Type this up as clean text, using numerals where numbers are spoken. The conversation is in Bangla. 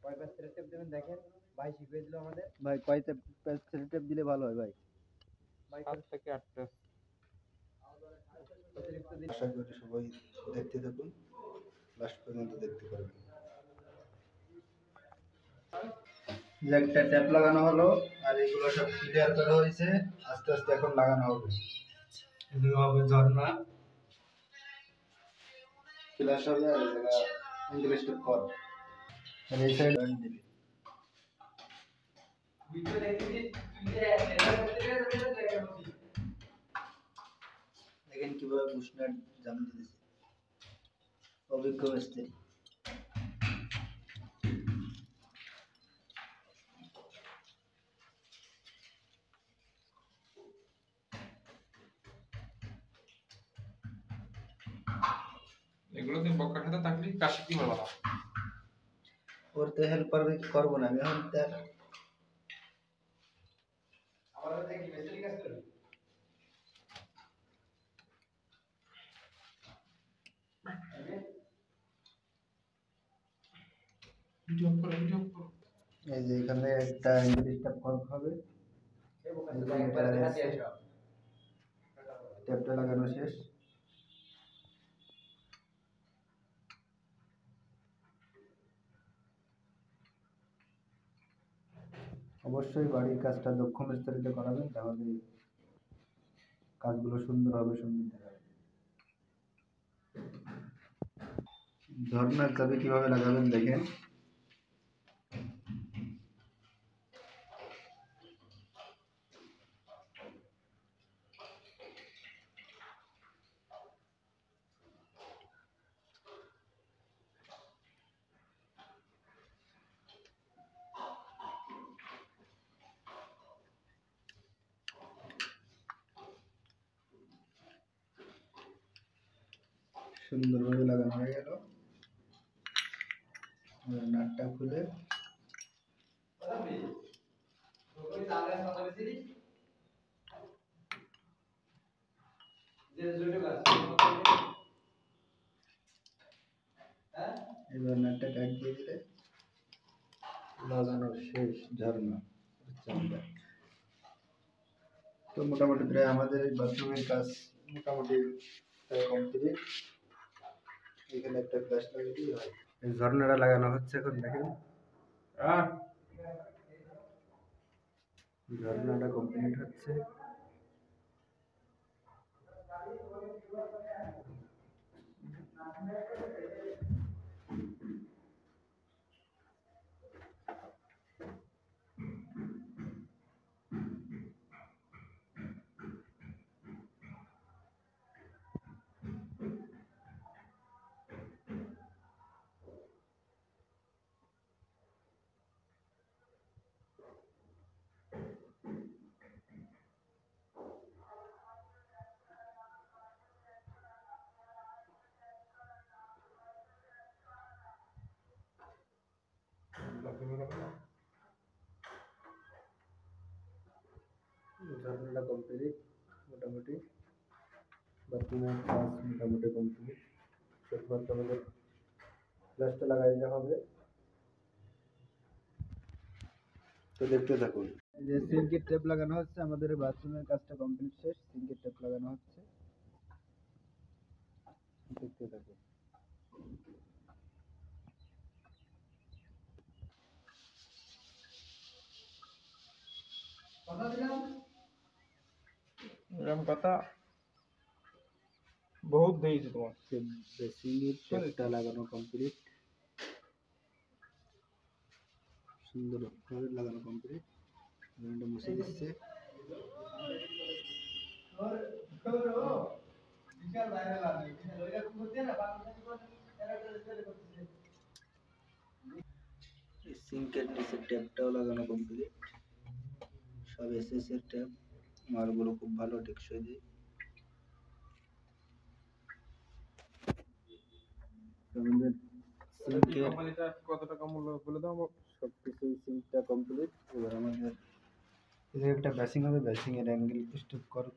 কয় পাঁচ টেপ দেবেন দেখেন ভাই শিখিয়ে দিল আমাদের। ভাই কয় টেপ দিলে ভালো হয় ভাই? ভাই 7 থেকে 8 টেপ। আশা করি সবাই দেখতে থাকুন, লাস্ট পর্যন্ত দেখতে পারবেন। যে একটা ট্যাপ লাগানো হলো আর এগুলো সব ক্লিয়ার করা হয়েছে, আস্তে আস্তে এখন লাগানো হবে। এদিকে হবে ঝর্ণা, ফ্ল্যাশ হবে আর এদিকে ইন্টারেস্টেড কর আর এই সাইড দিবি। দেখেন কিভাবে বুশনাট জাম দিতেছে অভিজ্ঞ মিস্ত্রি। এগুলো তুমি বকার সাথে থাকলে কাজ কি হবে না করতে হেল্প করবো না আমি এখন তার আমার দেখি মেসেজ কাজ করে ভিডিও করো এই যে এখানে একটা ইন্টারেস্টেড কর হবে। ট্যাপটা লাগানো শেষ। অবশ্যই বাড়ির কাজটা দক্ষ মিস্ত্রিতে করাবেন, তাহলে কাজগুলো সুন্দর হবে, সুন্দর দেখাবে। ঝর্ণার চাবি কিভাবে লাগাবেন দেখেন। সুন্দরভাবে লাগানো হয়ে গেল। নাটটা খুলে এবার নাটটা টাইট দিয়ে দিলে লাগানো শেষ ঝর্ণা। তো মোটামুটি প্রায় আমাদের এই বাথরুমের কাজ মোটামুটি কমপ্লিট। এখানে একটা ফ্ল্যাশ লাগিয়ে দিই হয়। এই ঝর্ণাটা লাগানো হচ্ছে এখন দেখেন। ঝর্ণাটা কমপ্লিট হচ্ছে। ঝর্ণাটা কমপ্লিট মোটামুটি, বাথরুমের কাজ মোটামুটি কমপ্লিট। এরপর তোমাদের ফ্ল্যাশটা লাগাই দিতে হবে। তো দেখতে থাকুন। এই যে সিঙ্কের টেপ লাগানো হচ্ছে, আমাদের বাথরুমের কাজটা কমপ্লিট শেষ, সিঙ্কের টেপ লাগানো হচ্ছে, দেখতে থাকুন। এরকম কথা বহুত দিয়েছি তোমার। সিঙ্কের টেপটা লাগানো কমপ্লিট, সুন্দরভাবে লাগানো কমপ্লিট। এটা মুছে দিচ্ছে। সিঙ্কের নিচে ট্যাপটাও লাগানো কমপ্লিট, সব এসএস এর ট্যাপ, মালগুলো খুব ভালো টেকসই দেয়। আমাদের সিঙ্কের কোম্পানিটা কত টাকা মূল্য বলে দাও। সবকিছু সিঙ্কটা কমপ্লিট। এবার আমাদের একটা ব্যাসিং হবে, ব্যাসিং এর অ্যাঙ্গেল স্টপ করো